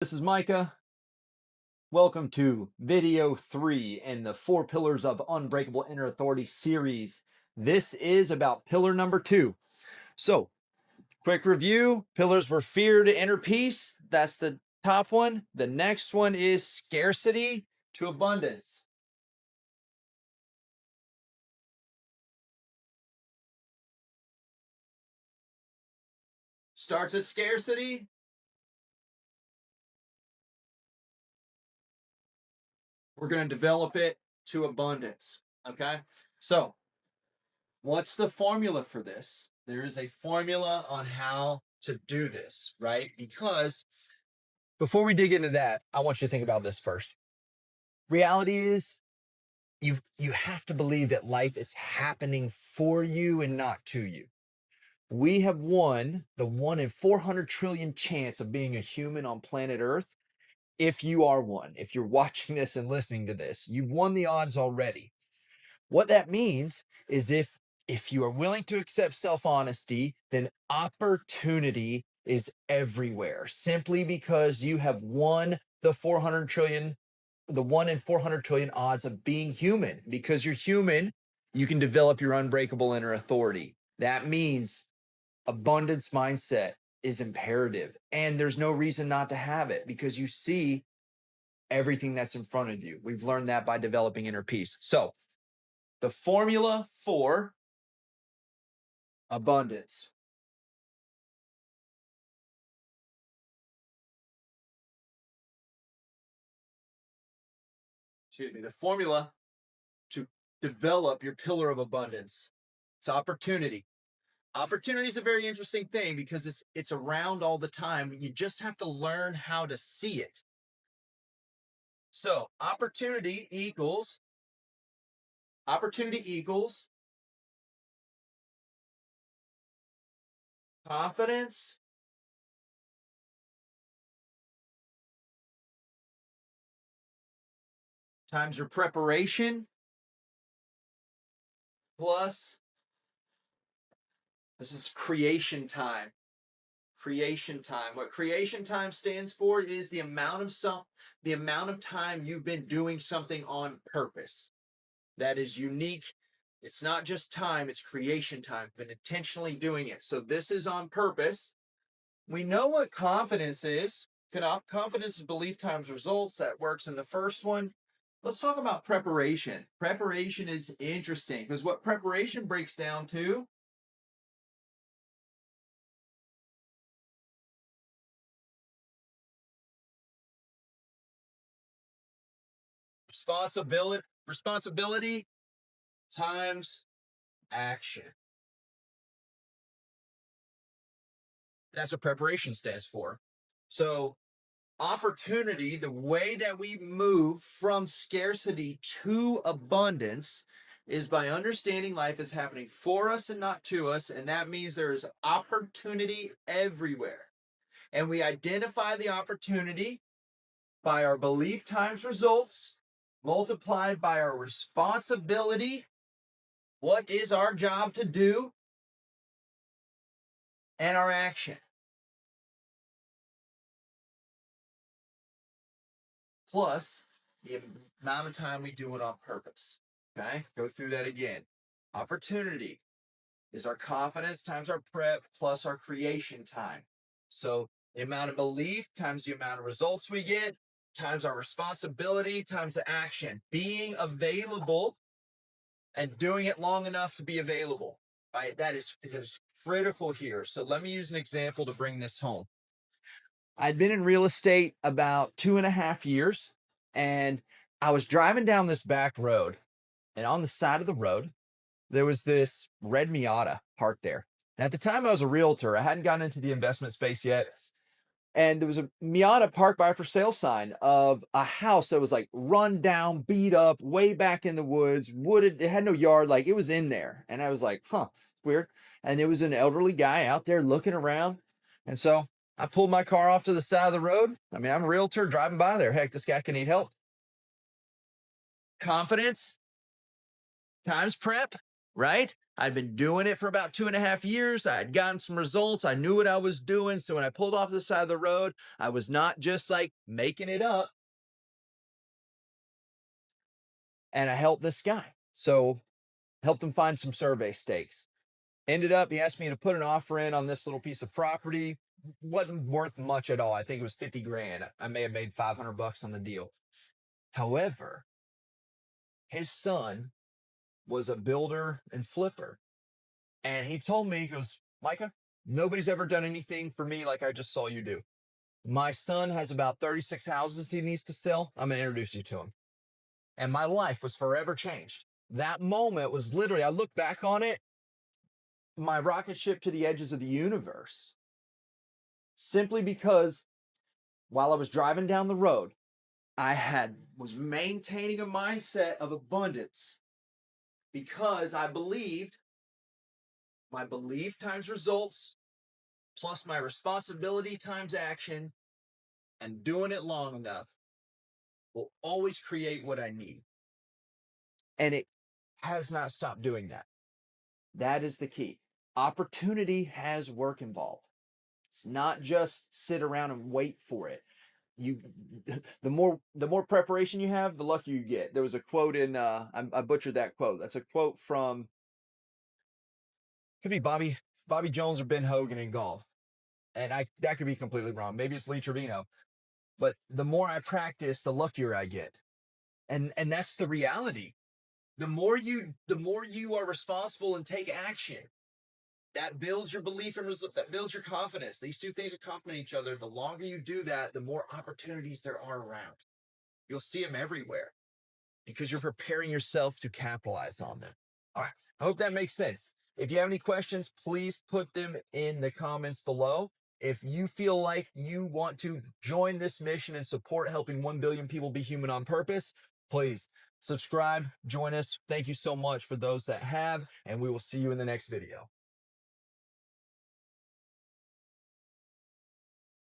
This is Micah. Welcome to video 3 in the 4 Pillars of Unbreakable Inner Authority series. This is about pillar number 2. So, quick review. Pillars were fear to inner peace. That's the top one. The next one is scarcity to abundance. Starts at scarcity. We're going to develop it to abundance. Okay? So, what's the formula for this? There is a formula on how to do this, right? Because before we dig into that, I want you to think about this first. Reality is you have to believe that life is happening for you and not to you. We have won the 1 in 400 trillion chance of being a human on planet Earth. If you are one, if you're watching this and listening to this, you've won the odds already. What that means is if you are willing to accept self-honesty, then opportunity is everywhere simply because you have won the 1 in 400 trillion odds of being human. Because you're human, you can develop your unbreakable inner authority. That means abundance mindset is imperative, and there's no reason not to have it because you see everything that's in front of you. We've learned that by developing inner peace. So the formula for abundance. Excuse me. The formula to develop your pillar of abundance. It's opportunity. Opportunity is a very interesting thing because it's around all the time. You just have to learn how to see it. So opportunity equals confidence times your preparation plus, this is creation time. Creation time. What creation time stands for is the amount of time you've been doing something on purpose. That is unique. It's not just time, it's creation time. Been intentionally doing it. So this is on purpose. We know what confidence is. Confidence is belief times results. That works in the first one. Let's talk about preparation. Preparation is interesting because what preparation breaks down to responsibility times action. That's what preparation stands for. So opportunity, the way that we move from scarcity to abundance is by understanding life is happening for us and not to us. And that means there is opportunity everywhere. And we identify the opportunity by our belief times results multiplied by our responsibility. What is our job to do? And our action. Plus the amount of time we do it on purpose. Okay, go through that again. Opportunity is our confidence times our prep plus our creation time. So the amount of belief times the amount of results we get times our responsibility times the action. Being available and doing it long enough to be available. Right? That is critical here. So let me use an example to bring this home. I'd been in real estate about 2.5 years, and I was driving down this back road, and on the side of the road, there was this red Miata parked there. And at the time, I was a realtor. I hadn't gotten into the investment space yet. And there was a Miata parked by a for sale sign of a house that was like run down, beat up, way back in the woods, wooded. It had no yard, like it was in there. And I was like, huh, it's weird. And there was an elderly guy out there looking around. And so I pulled my car off to the side of the road. I mean, I'm a realtor driving by there. Heck, this guy can need help. Confidence times prep, right? I'd been doing it for about 2.5 years. I had gotten some results. I knew what I was doing. So when I pulled off the side of the road, I was not just like making it up. And I helped this guy. So helped him find some survey stakes. Ended up, he asked me to put an offer in on this little piece of property. Wasn't worth much at all. I think it was 50 grand. I may have made $500 on the deal. However, his son was a builder and flipper. And he told me, he goes, Micah, nobody's ever done anything for me like I just saw you do. My son has about 36 houses he needs to sell. I'm going to introduce you to him. And my life was forever changed. That moment was literally, I look back on it, my rocket ship to the edges of the universe. Simply because while I was driving down the road, I was maintaining a mindset of abundance because I believed my belief times results plus my responsibility times action and doing it long enough will always create what I need. And it has not stopped doing that. That is the key. Opportunity has work involved. It's not just sit around and wait for it. The more preparation you have, the luckier you get. There was a quote in I butchered that quote. That's a quote from, could be Bobby Jones or Ben Hogan in golf. And that could be completely wrong. Maybe it's Lee Trevino. But the more I practice, the luckier I get. And that's the reality. The more you are responsible and take action, that builds your belief and that builds your confidence. These two things accompany each other. The longer you do that, the more opportunities there are around. You'll see them everywhere because you're preparing yourself to capitalize on them. All right. I hope that makes sense. If you have any questions, please put them in the comments below. If you feel like you want to join this mission and support helping 1 billion people be human on purpose, please subscribe, join us. Thank you so much for those that have, and we will see you in the next video.